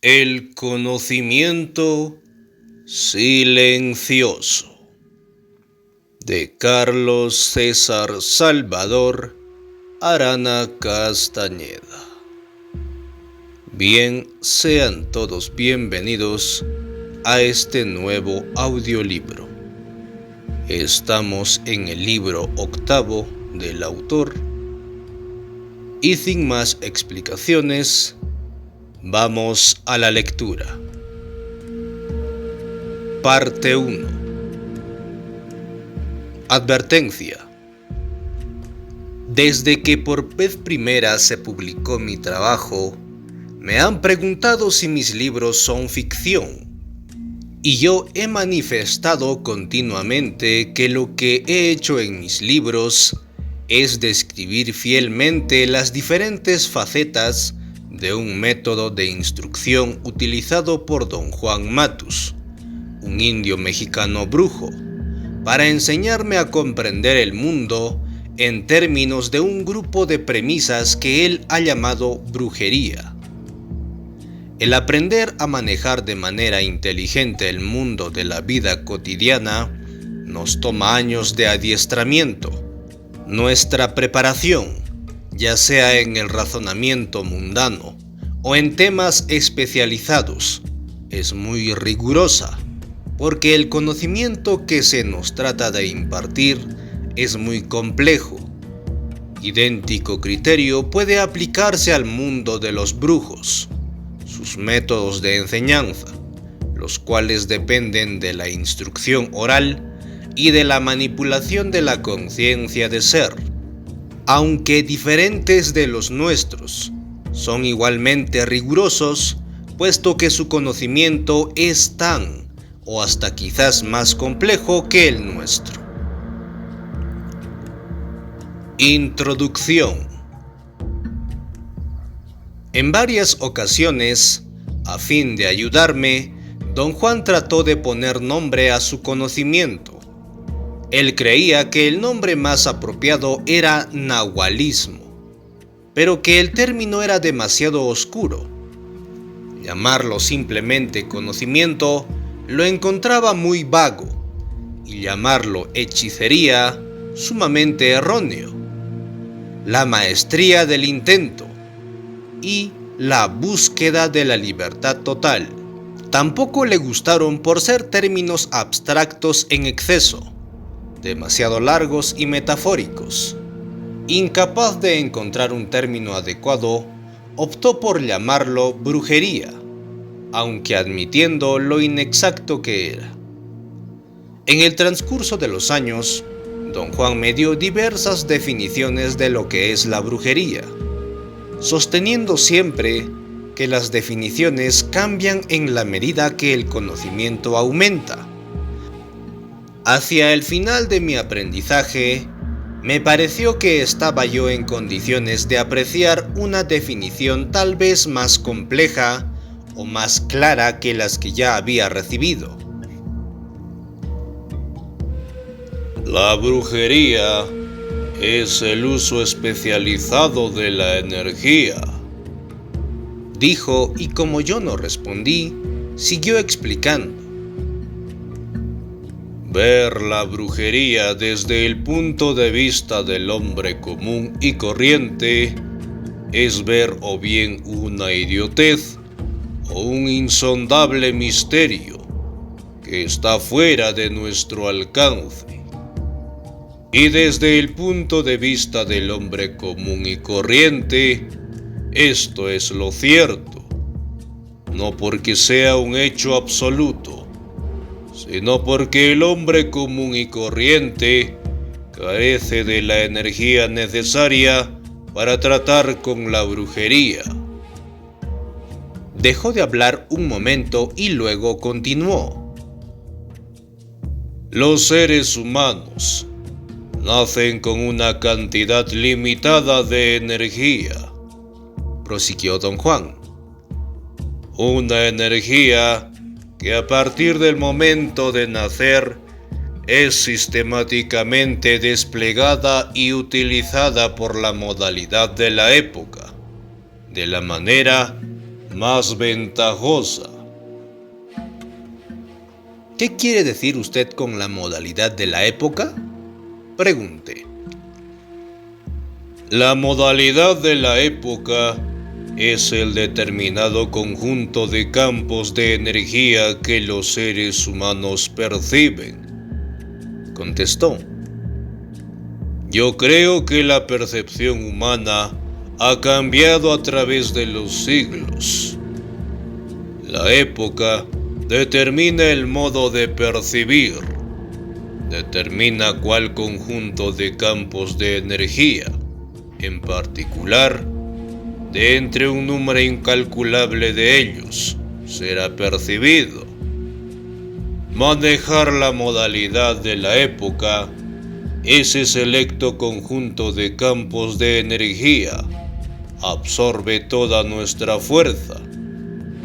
El conocimiento silencioso de Carlos César Salvador Arana Castañeda. Bien, sean todos bienvenidos a este nuevo audiolibro. Estamos en el libro 8 del autor y sin más explicaciones, vamos a la lectura. Parte 1. Advertencia. Desde que por vez primera se publicó mi trabajo, me han preguntado si mis libros son ficción. Y yo he manifestado continuamente que lo que he hecho en mis libros es describir fielmente las diferentes facetas de un método de instrucción utilizado por Don Juan Matus, un indio mexicano brujo, para enseñarme a comprender el mundo en términos de un grupo de premisas que él ha llamado brujería. El aprender a manejar de manera inteligente el mundo de la vida cotidiana nos toma años de adiestramiento. Nuestra preparación, ya sea en el razonamiento mundano o en temas especializados, es muy rigurosa, porque el conocimiento que se nos trata de impartir es muy complejo. Idéntico criterio puede aplicarse al mundo de los brujos, sus métodos de enseñanza, los cuales dependen de la instrucción oral y de la manipulación de la conciencia de ser. Aunque diferentes de los nuestros, son igualmente rigurosos, puesto que su conocimiento es tan, o hasta quizás más complejo que el nuestro. Introducción. En varias ocasiones, a fin de ayudarme, Don Juan trató de poner nombre a su conocimiento. Él creía que el nombre más apropiado era nahualismo, pero que el término era demasiado oscuro. Llamarlo simplemente conocimiento lo encontraba muy vago, y llamarlo hechicería sumamente erróneo. La maestría del intento y la búsqueda de la libertad total tampoco le gustaron por ser términos abstractos en exceso, demasiado largos y metafóricos. Incapaz de encontrar un término adecuado, optó por llamarlo brujería, aunque admitiendo lo inexacto que era. En el transcurso de los años, Don Juan me dio diversas definiciones de lo que es la brujería, sosteniendo siempre que las definiciones cambian en la medida que el conocimiento aumenta. Hacia el final de mi aprendizaje, me pareció que estaba yo en condiciones de apreciar una definición tal vez más compleja o más clara que las que ya había recibido. La brujería es el uso especializado de la energía, dijo, y como yo no respondí, siguió explicando. Ver la brujería desde el punto de vista del hombre común y corriente es ver o bien una idiotez o un insondable misterio que está fuera de nuestro alcance. Y desde el punto de vista del hombre común y corriente, esto es lo cierto, no porque sea un hecho absoluto, sino porque el hombre común y corriente carece de la energía necesaria para tratar con la brujería. Dejó de hablar un momento y luego continuó. Los seres humanos nacen con una cantidad limitada de energía, prosiguió Don Juan. Una energía que a partir del momento de nacer es sistemáticamente desplegada y utilizada por la modalidad de la época, de la manera más ventajosa. ¿Qué quiere decir usted con la modalidad de la época? Pregunté. La modalidad de la época es el determinado conjunto de campos de energía que los seres humanos perciben, contestó. Yo creo que la percepción humana ha cambiado a través de los siglos. La época determina el modo de percibir, determina cuál conjunto de campos de energía, en particular, de entre un número incalculable de ellos, será percibido. Manejar la modalidad de la época, ese selecto conjunto de campos de energía, absorbe toda nuestra fuerza,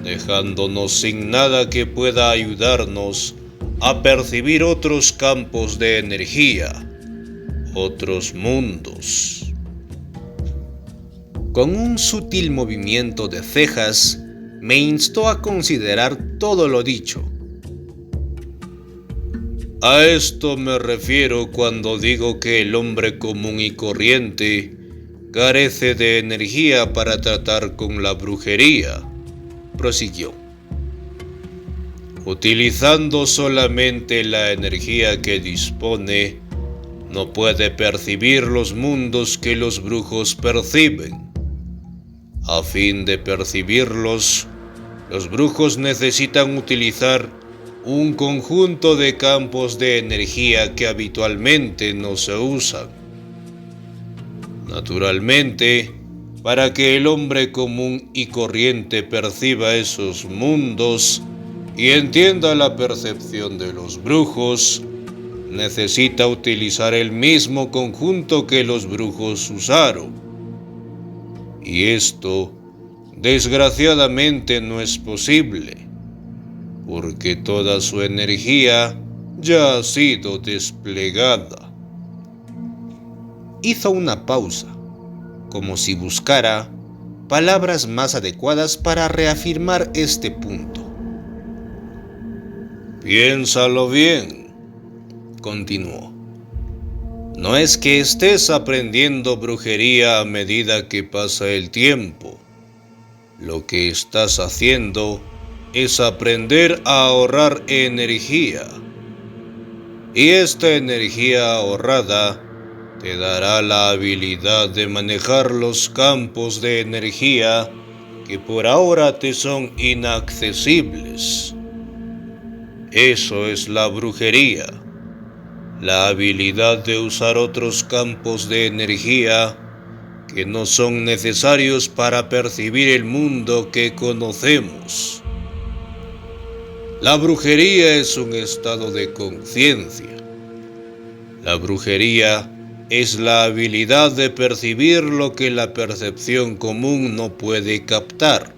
dejándonos sin nada que pueda ayudarnos a percibir otros campos de energía, otros mundos. Con un sutil movimiento de cejas, me instó a considerar todo lo dicho. A esto me refiero cuando digo que el hombre común y corriente carece de energía para tratar con la brujería, prosiguió. Utilizando solamente la energía que dispone, no puede percibir los mundos que los brujos perciben. A fin de percibirlos, los brujos necesitan utilizar un conjunto de campos de energía que habitualmente no se usan. Naturalmente, para que el hombre común y corriente perciba esos mundos y entienda la percepción de los brujos, necesita utilizar el mismo conjunto que los brujos usaron. Y esto, desgraciadamente, no es posible, porque toda su energía ya ha sido desplegada. Hizo una pausa, como si buscara palabras más adecuadas para reafirmar este punto. Piénsalo bien, continuó. No es que estés aprendiendo brujería a medida que pasa el tiempo. Lo que estás haciendo es aprender a ahorrar energía. Y esta energía ahorrada te dará la habilidad de manejar los campos de energía que por ahora te son inaccesibles. Eso es la brujería. La habilidad de usar otros campos de energía que no son necesarios para percibir el mundo que conocemos. La brujería es un estado de conciencia. La brujería es la habilidad de percibir lo que la percepción común no puede captar.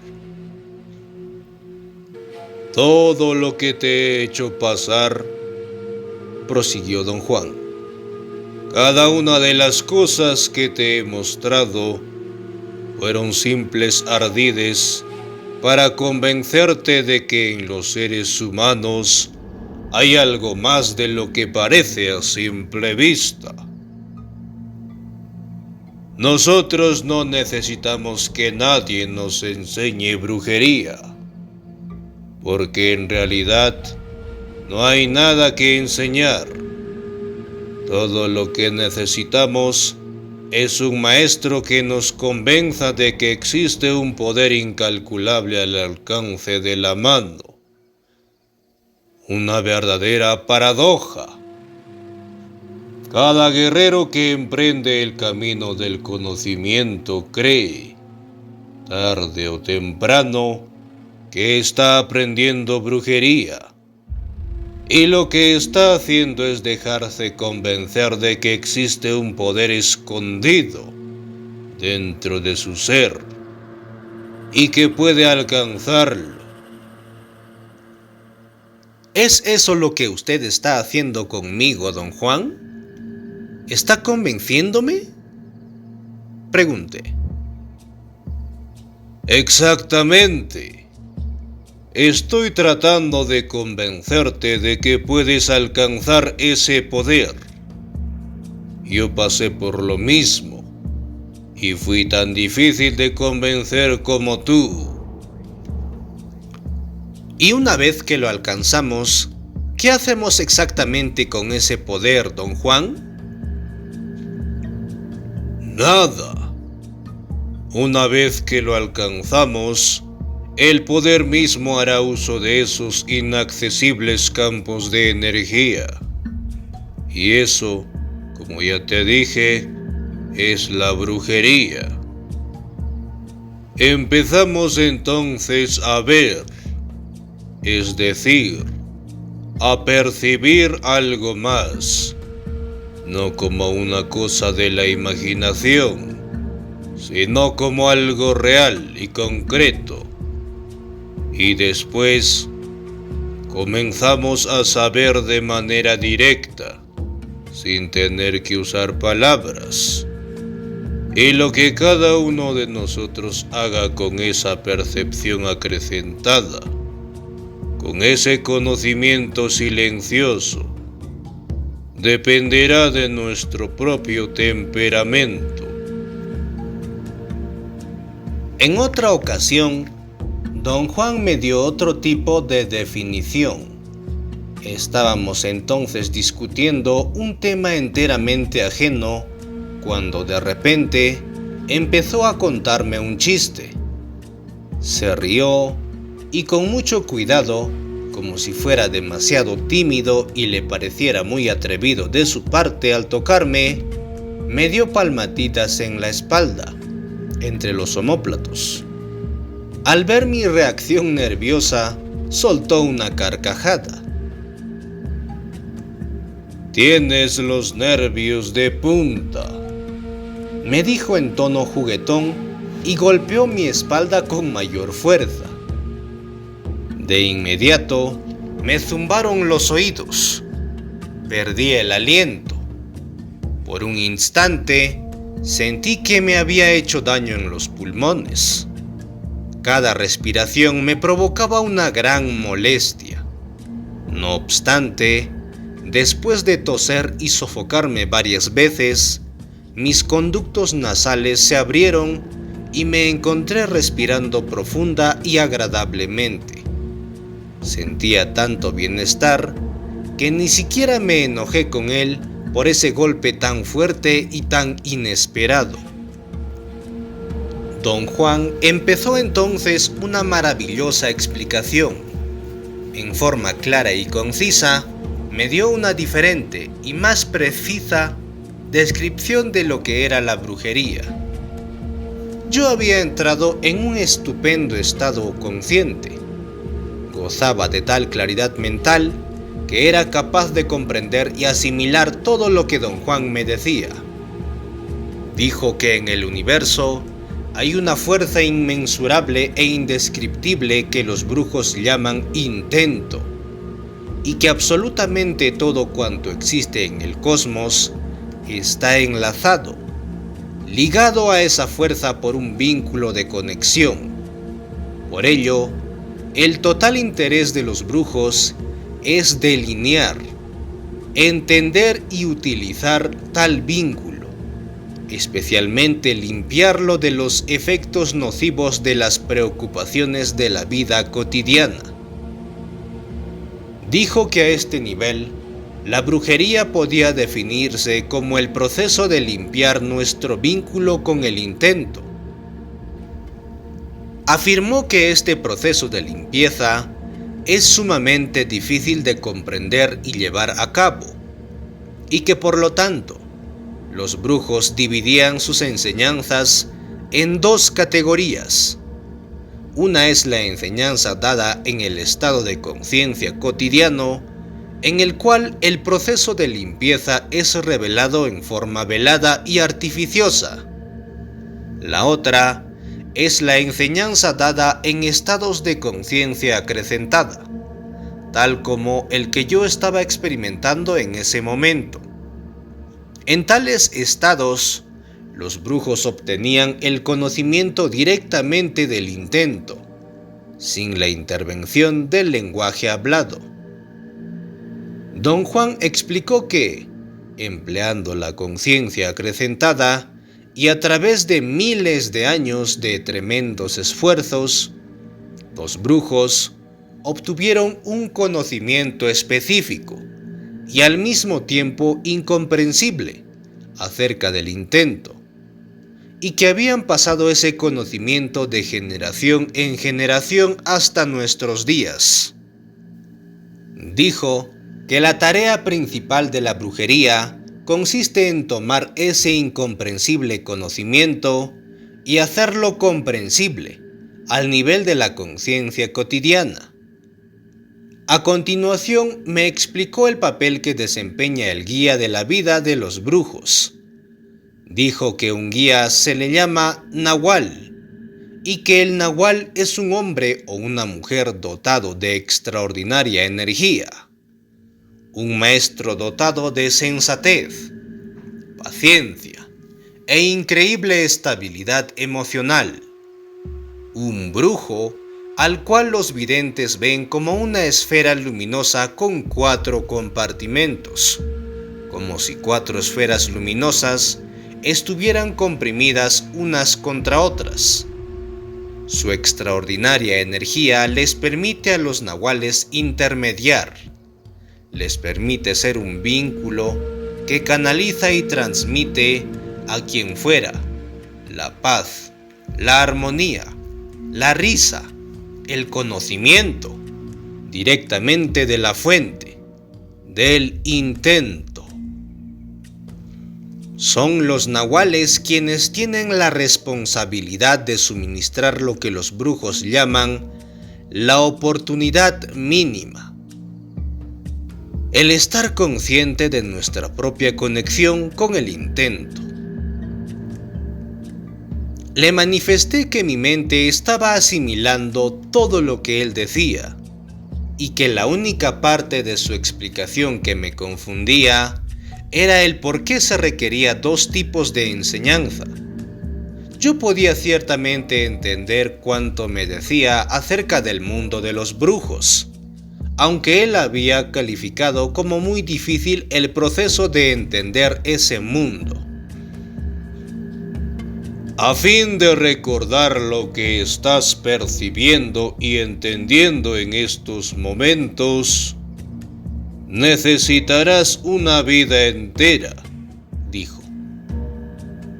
Todo lo que te he hecho pasar, prosiguió don Juan, cada una de las cosas que te he mostrado fueron simples ardides para convencerte de que en los seres humanos hay algo más de lo que parece a simple vista. Nosotros no necesitamos que nadie nos enseñe brujería, porque en realidad no hay nada que enseñar. Todo lo que necesitamos es un maestro que nos convenza de que existe un poder incalculable al alcance de la mano. Una verdadera paradoja. Cada guerrero que emprende el camino del conocimiento cree, tarde o temprano, que está aprendiendo brujería. Y lo que está haciendo es dejarse convencer de que existe un poder escondido dentro de su ser y que puede alcanzarlo. ¿Es eso lo que usted está haciendo conmigo, don Juan? ¿Está convenciéndome? Pregunté. Exactamente. Estoy tratando de convencerte de que puedes alcanzar ese poder. Yo pasé por lo mismo y fui tan difícil de convencer como tú. Y una vez que lo alcanzamos, ¿qué hacemos exactamente con ese poder, don Juan? Nada. Una vez que lo alcanzamos, el poder mismo hará uso de esos inaccesibles campos de energía. Y eso, como ya te dije, es la brujería. Empezamos entonces a ver, es decir, a percibir algo más, no como una cosa de la imaginación, sino como algo real y concreto. Y después comenzamos a saber de manera directa, sin tener que usar palabras. Y lo que cada uno de nosotros haga con esa percepción acrecentada, con ese conocimiento silencioso, dependerá de nuestro propio temperamento. En otra ocasión, don Juan me dio otro tipo de definición. Estábamos entonces discutiendo un tema enteramente ajeno cuando de repente empezó a contarme un chiste. Se rió y con mucho cuidado, como si fuera demasiado tímido y le pareciera muy atrevido de su parte al tocarme, me dio palmaditas en la espalda, entre los omóplatos. Al ver mi reacción nerviosa, soltó una carcajada. «Tienes los nervios de punta», me dijo en tono juguetón y golpeó mi espalda con mayor fuerza. De inmediato me zumbaron los oídos. Perdí el aliento. Por un instante sentí que me había hecho daño en los pulmones. Cada respiración me provocaba una gran molestia. No obstante, después de toser y sofocarme varias veces, mis conductos nasales se abrieron y me encontré respirando profunda y agradablemente. Sentía tanto bienestar que ni siquiera me enojé con él por ese golpe tan fuerte y tan inesperado. Don Juan empezó entonces una maravillosa explicación. En forma clara y concisa, me dio una diferente y más precisa descripción de lo que era la brujería. Yo había entrado en un estupendo estado consciente. Gozaba de tal claridad mental que era capaz de comprender y asimilar todo lo que don Juan me decía. Dijo que en el universo hay una fuerza inmensurable e indescriptible que los brujos llaman intento, y que absolutamente todo cuanto existe en el cosmos está enlazado, ligado a esa fuerza por un vínculo de conexión. Por ello, el total interés de los brujos es delinear, entender y utilizar tal vínculo, especialmente limpiarlo de los efectos nocivos de las preocupaciones de la vida cotidiana. Dijo que a este nivel, la brujería podía definirse como el proceso de limpiar nuestro vínculo con el intento. Afirmó que este proceso de limpieza es sumamente difícil de comprender y llevar a cabo, y que por lo tanto, los brujos dividían sus enseñanzas en dos categorías. Una es la enseñanza dada en el estado de conciencia cotidiano, en el cual el proceso de limpieza es revelado en forma velada y artificiosa. La otra es la enseñanza dada en estados de conciencia acrecentada, tal como el que yo estaba experimentando en ese momento. En tales estados, los brujos obtenían el conocimiento directamente del intento, sin la intervención del lenguaje hablado. Don Juan explicó que, empleando la conciencia acrecentada y a través de miles de años de tremendos esfuerzos, los brujos obtuvieron un conocimiento específico y al mismo tiempo incomprensible acerca del intento, y que habían pasado ese conocimiento de generación en generación hasta nuestros días. Dijo que la tarea principal de la brujería consiste en tomar ese incomprensible conocimiento y hacerlo comprensible al nivel de la conciencia cotidiana. A continuación me explicó el papel que desempeña el guía de la vida de los brujos. Dijo que un guía se le llama nahual y que el nahual es un hombre o una mujer dotado de extraordinaria energía, un maestro dotado de sensatez, paciencia e increíble estabilidad emocional, un brujo al cual los videntes ven como una esfera luminosa con 4 compartimentos, como si 4 esferas luminosas estuvieran comprimidas unas contra otras. Su extraordinaria energía les permite a los nahuales intermediar, les permite ser un vínculo que canaliza y transmite a quien fuera la paz, la armonía, la risa, el conocimiento, directamente de la fuente, del intento. Son los nahuales quienes tienen la responsabilidad de suministrar lo que los brujos llaman la oportunidad mínima. El estar consciente de nuestra propia conexión con el intento. Le manifesté que mi mente estaba asimilando todo lo que él decía y que la única parte de su explicación que me confundía era el por qué se requería 2 tipos de enseñanza. Yo podía ciertamente entender cuánto me decía acerca del mundo de los brujos, aunque él había calificado como muy difícil el proceso de entender ese mundo. A fin de recordar lo que estás percibiendo y entendiendo en estos momentos, necesitarás una vida entera, dijo,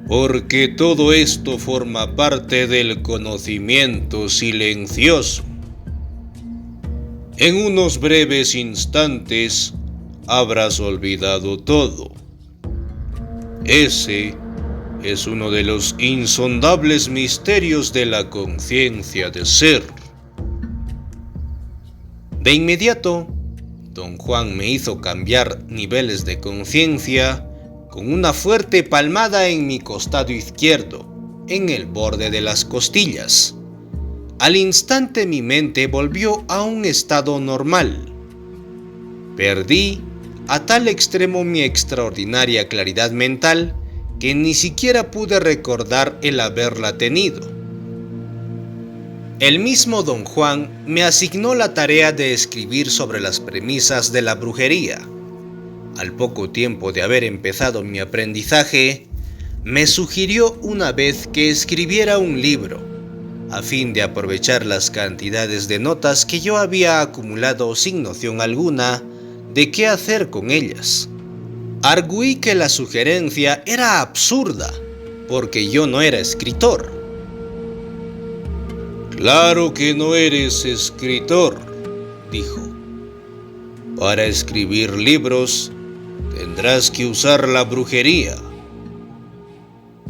porque todo esto forma parte del conocimiento silencioso. En unos breves instantes habrás olvidado todo. Ese es uno de los insondables misterios de la conciencia de ser. De inmediato, Don Juan me hizo cambiar niveles de conciencia con una fuerte palmada en mi costado izquierdo, en el borde de las costillas. Al instante mi mente volvió a un estado normal. Perdí a tal extremo mi extraordinaria claridad mental que ni siquiera pude recordar el haberla tenido. El mismo Don Juan me asignó la tarea de escribir sobre las premisas de la brujería. Al poco tiempo de haber empezado mi aprendizaje, me sugirió una vez que escribiera un libro, a fin de aprovechar las cantidades de notas que yo había acumulado sin noción alguna de qué hacer con ellas. Arguí que la sugerencia era absurda, porque yo no era escritor. «Claro que no eres escritor», dijo. «Para escribir libros tendrás que usar la brujería.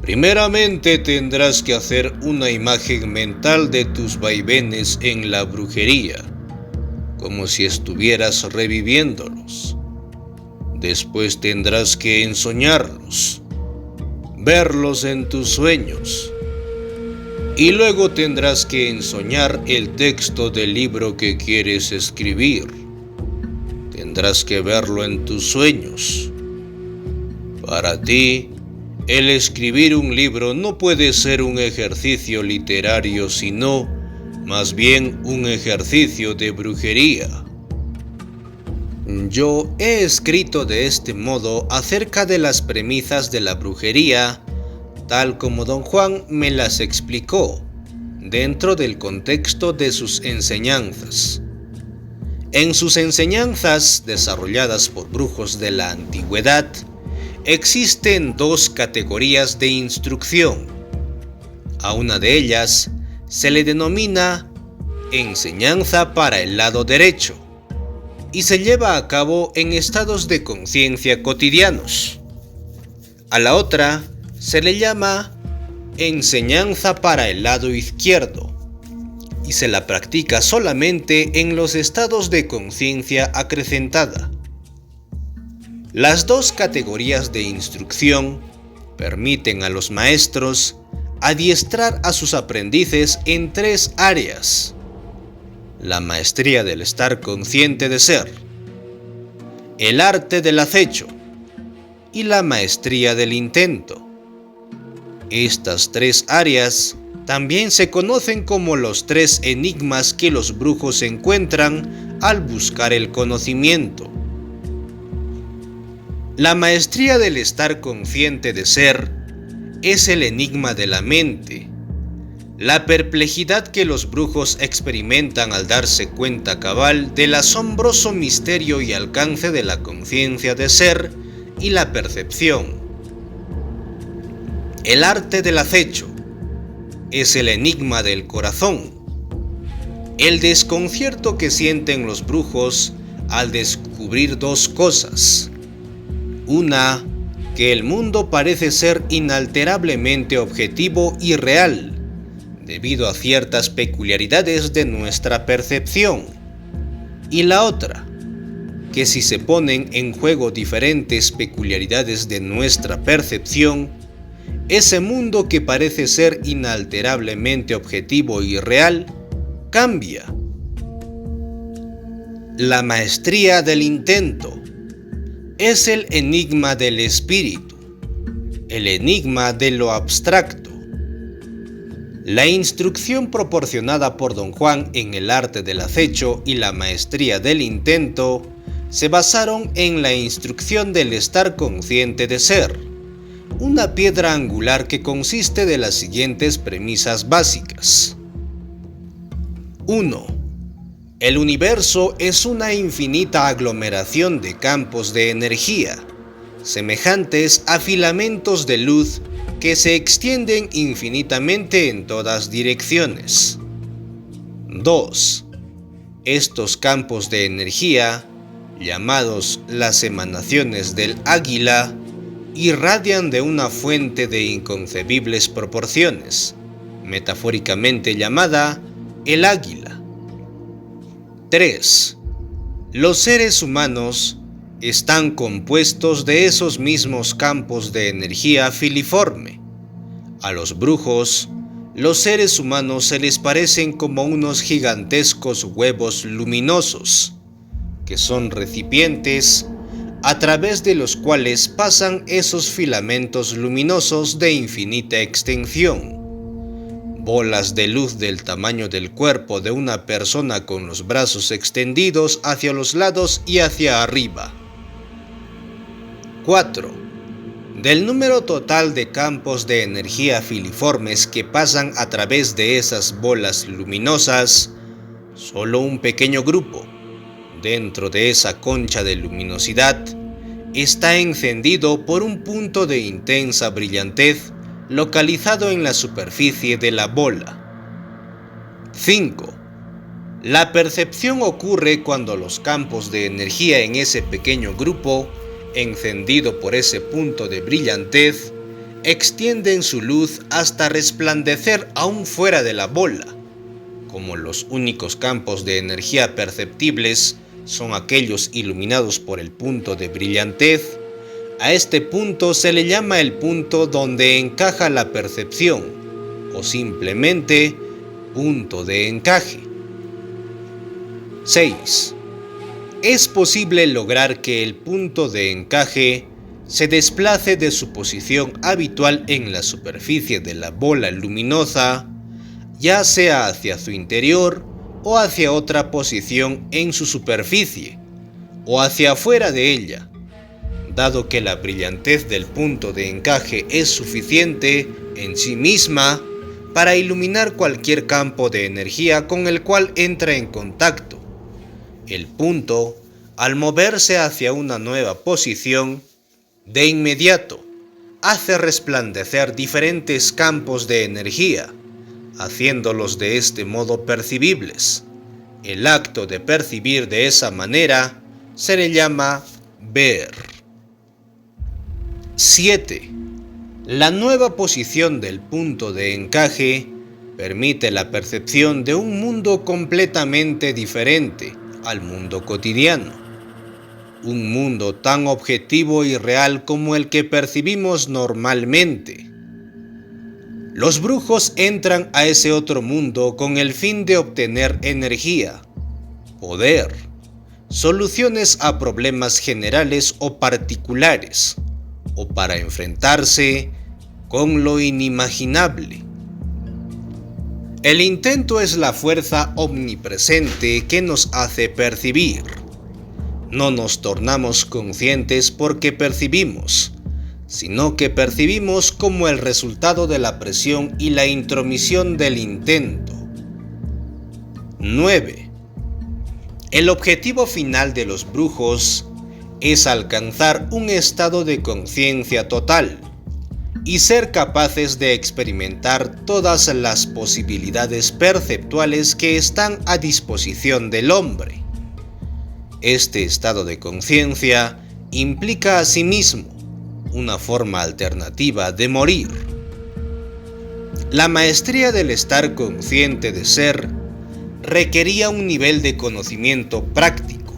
Primeramente tendrás que hacer una imagen mental de tus vaivenes en la brujería, como si estuvieras reviviéndolos. Después tendrás que ensoñarlos, verlos en tus sueños. Y luego tendrás que ensoñar el texto del libro que quieres escribir. Tendrás que verlo en tus sueños. Para ti, El escribir un libro no puede ser un ejercicio literario, sino más bien un ejercicio de brujería. Yo he escrito de este modo acerca de las premisas de la brujería, tal como Don Juan me las explicó, dentro del contexto de sus enseñanzas. En sus enseñanzas, desarrolladas por brujos de la antigüedad, existen dos categorías de instrucción. A una de ellas se le denomina enseñanza para el lado derecho y se lleva a cabo en estados de conciencia cotidianos. A la otra se le llama enseñanza para el lado izquierdo y se la practica solamente en los estados de conciencia acrecentada. Las dos categorías de instrucción permiten a los maestros adiestrar a sus aprendices en tres áreas: la maestría del estar consciente de ser, el arte del acecho y la maestría del intento. Estas tres áreas también se conocen como los tres enigmas que los brujos encuentran al buscar el conocimiento. La maestría del estar consciente de ser es el enigma de la mente, la perplejidad que los brujos experimentan al darse cuenta cabal del asombroso misterio y alcance de la conciencia de ser y la percepción. El arte del acecho es el enigma del corazón, el desconcierto que sienten los brujos al descubrir dos cosas. Una, que el mundo parece ser inalterablemente objetivo y real, debido a ciertas peculiaridades de nuestra percepción. Y la otra, que si se ponen en juego diferentes peculiaridades de nuestra percepción, ese mundo que parece ser inalterablemente objetivo y real, cambia. La maestría del intento es el enigma del espíritu, el enigma de lo abstracto. La instrucción proporcionada por Don Juan en el arte del acecho y la maestría del intento se basaron en la instrucción del estar consciente de ser, una piedra angular que consiste de las siguientes premisas básicas. 1. El universo es una infinita aglomeración de campos de energía, semejantes a filamentos de luz que se extienden infinitamente en todas direcciones. 2. Estos campos de energía, llamados las emanaciones del águila, irradian de una fuente de inconcebibles proporciones, metafóricamente llamada el águila. 3. Los seres humanos están compuestos de esos mismos campos de energía filiforme. A los brujos, los seres humanos se les parecen como unos gigantescos huevos luminosos, que son recipientes a través de los cuales pasan esos filamentos luminosos de infinita extensión, bolas de luz del tamaño del cuerpo de una persona con los brazos extendidos hacia los lados y hacia arriba. 4. Del número total de campos de energía filiformes que pasan a través de esas bolas luminosas, solo un pequeño grupo, dentro de esa concha de luminosidad, está encendido por un punto de intensa brillantez localizado en la superficie de la bola. 5. La percepción ocurre cuando los campos de energía en ese pequeño grupo, encendido por ese punto de brillantez, extienden su luz hasta resplandecer aún fuera de la bola. Como los únicos campos de energía perceptibles son aquellos iluminados por el punto de brillantez, a este punto se le llama el punto donde encaja la percepción, o simplemente punto de encaje. 6. Es posible lograr que el punto de encaje se desplace de su posición habitual en la superficie de la bola luminosa, ya sea hacia su interior o hacia otra posición en su superficie, o hacia afuera de ella, dado que la brillantez del punto de encaje es suficiente en sí misma para iluminar cualquier campo de energía con el cual entra en contacto. El punto, al moverse hacia una nueva posición, de inmediato hace resplandecer diferentes campos de energía, haciéndolos de este modo percibibles. El acto de percibir de esa manera se le llama ver. 7. La nueva posición del punto de encaje permite la percepción de un mundo completamente diferente al mundo cotidiano. Un mundo tan objetivo y real como el que percibimos normalmente. Los brujos entran a ese otro mundo con el fin de obtener energía, poder, soluciones a problemas generales o particulares, o para enfrentarse con lo inimaginable. El intento es la fuerza omnipresente que nos hace percibir. No nos tornamos conscientes porque percibimos, sino que percibimos como el resultado de la presión y la intromisión del intento. 9. El objetivo final de los brujos es alcanzar un estado de conciencia total y ser capaces de experimentar todas las posibilidades perceptuales que están a disposición del hombre. Este estado de conciencia implica asimismo una forma alternativa de morir. La maestría del estar consciente de ser requería un nivel de conocimiento práctico.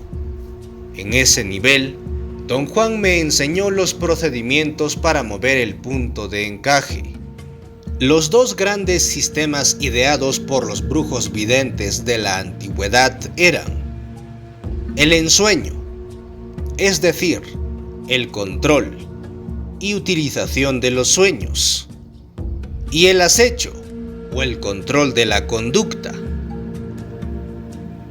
En ese nivel, Don Juan me enseñó los procedimientos para mover el punto de encaje. Los dos grandes sistemas ideados por los brujos videntes de la antigüedad eran el ensueño, es decir, el control y utilización de los sueños, y el acecho o el control de la conducta.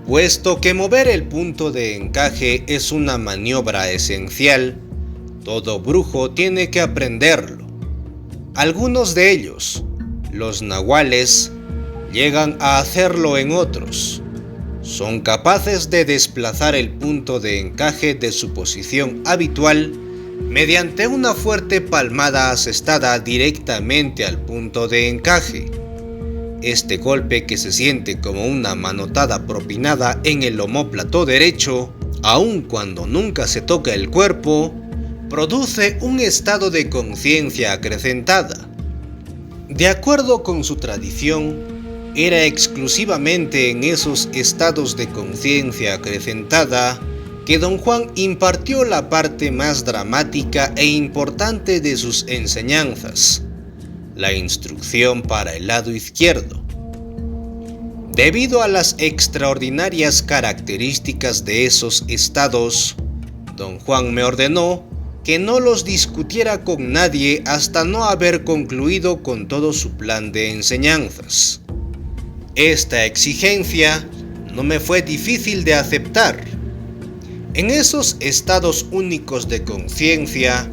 Puesto que mover el punto de encaje es una maniobra esencial, todo brujo tiene que aprenderlo. Algunos de ellos, los nahuales, llegan a hacerlo en otros. Son capaces de desplazar el punto de encaje de su posición habitual mediante una fuerte palmada asestada directamente al punto de encaje. Este golpe, que se siente como una manotada propinada en el omóplato derecho, aun cuando nunca se toca el cuerpo, produce un estado de conciencia acrecentada. De acuerdo con su tradición, era exclusivamente en esos estados de conciencia acrecentada que Don Juan impartió la parte más dramática e importante de sus enseñanzas, la instrucción para el lado izquierdo. Debido a las extraordinarias características de esos estados, Don Juan me ordenó que no los discutiera con nadie hasta no haber concluido con todo su plan de enseñanzas. Esta exigencia no me fue difícil de aceptar. En esos estados únicos de conciencia,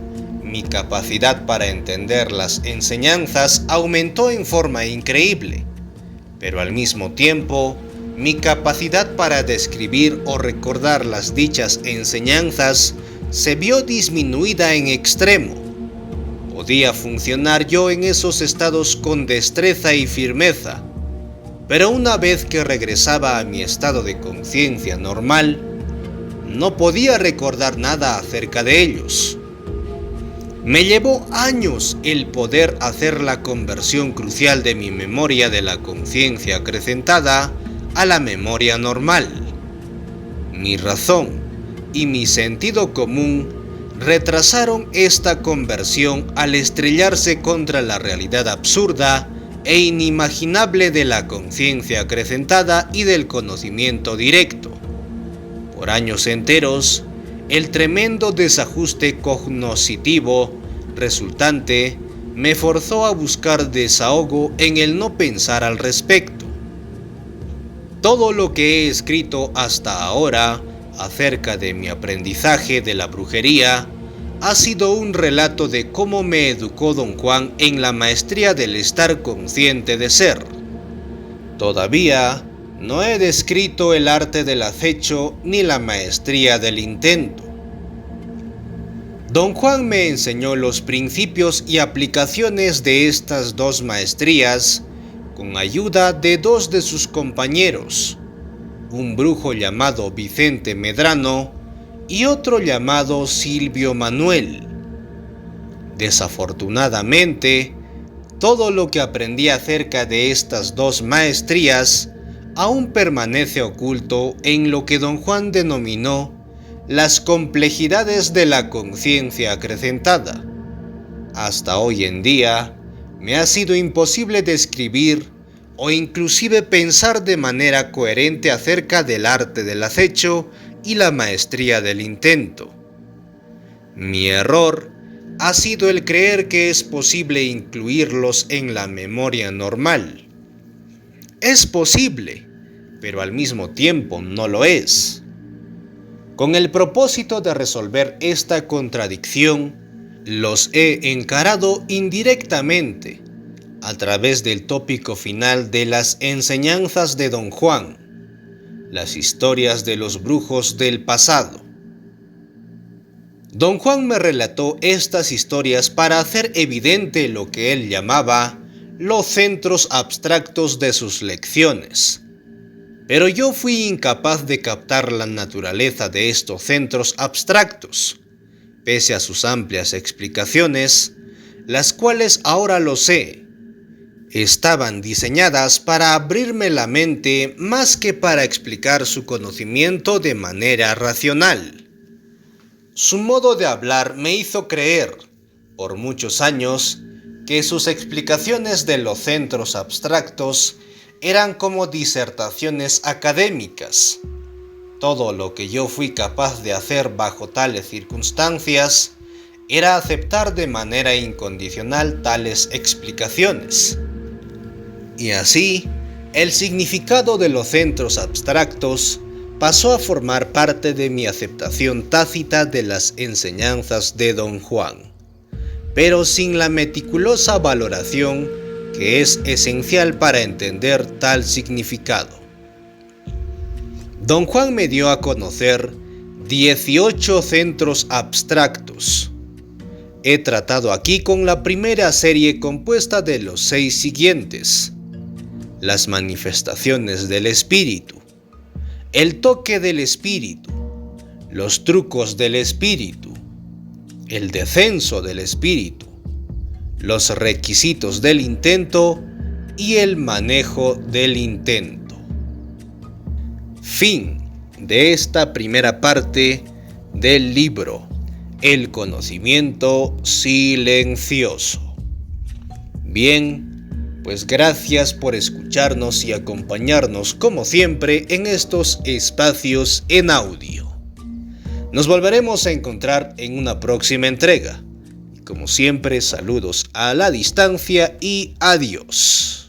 mi capacidad para entender las enseñanzas aumentó en forma increíble, pero al mismo tiempo, mi capacidad para describir o recordar las dichas enseñanzas se vio disminuida en extremo. Podía funcionar yo en esos estados con destreza y firmeza, pero una vez que regresaba a mi estado de conciencia normal, no podía recordar nada acerca de ellos. Me llevó años el poder hacer la conversión crucial de mi memoria de la conciencia acrecentada a la memoria normal. Mi razón y mi sentido común retrasaron esta conversión al estrellarse contra la realidad absurda e inimaginable de la conciencia acrecentada y del conocimiento directo. Por años enteros, El tremendo desajuste cognoscitivo resultante me forzó a buscar desahogo en el no pensar al respecto. Todo lo que he escrito hasta ahora acerca de mi aprendizaje de la brujería ha sido un relato de cómo me educó Don Juan en la maestría del estar consciente de ser. Todavía no he descrito el arte del acecho ni la maestría del intento. Don Juan me enseñó los principios y aplicaciones de estas dos maestrías con ayuda de dos de sus compañeros, un brujo llamado Vicente Medrano y otro llamado Silvio Manuel. Desafortunadamente, todo lo que aprendí acerca de estas dos maestrías aún permanece oculto en lo que Don Juan denominó las complejidades de la conciencia acrecentada. Hasta hoy en día, me ha sido imposible describir o inclusive pensar de manera coherente acerca del arte del acecho y la maestría del intento. Mi error ha sido el creer que es posible incluirlos en la memoria normal. Es posible, pero al mismo tiempo no lo es. Con el propósito de resolver esta contradicción, los he encarado indirectamente a través del tópico final de las enseñanzas de Don Juan, las historias de los brujos del pasado. Don Juan me relató estas historias para hacer evidente lo que él llamaba los centros abstractos de sus lecciones. Pero yo fui incapaz de captar la naturaleza de estos centros abstractos, pese a sus amplias explicaciones, las cuales ahora lo sé. Estaban diseñadas para abrirme la mente más que para explicar su conocimiento de manera racional. Su modo de hablar me hizo creer, por muchos años, que sus explicaciones de los centros abstractos eran como disertaciones académicas. Todo lo que yo fui capaz de hacer bajo tales circunstancias era aceptar de manera incondicional tales explicaciones. Y así, el significado de los centros abstractos pasó a formar parte de mi aceptación tácita de las enseñanzas de Don Juan, pero sin la meticulosa valoración que es esencial para entender tal significado. Don Juan me dio a conocer 18 centros abstractos. He tratado aquí con la primera serie compuesta de los 6 siguientes: las manifestaciones del espíritu, el toque del espíritu, los trucos del espíritu, el descenso del espíritu, los requisitos del intento y el manejo del intento. Fin de esta primera parte del libro El conocimiento silencioso. Bien, pues gracias por escucharnos y acompañarnos como siempre en estos espacios en audio. Nos volveremos a encontrar en una próxima entrega. Como siempre, saludos a la distancia y adiós.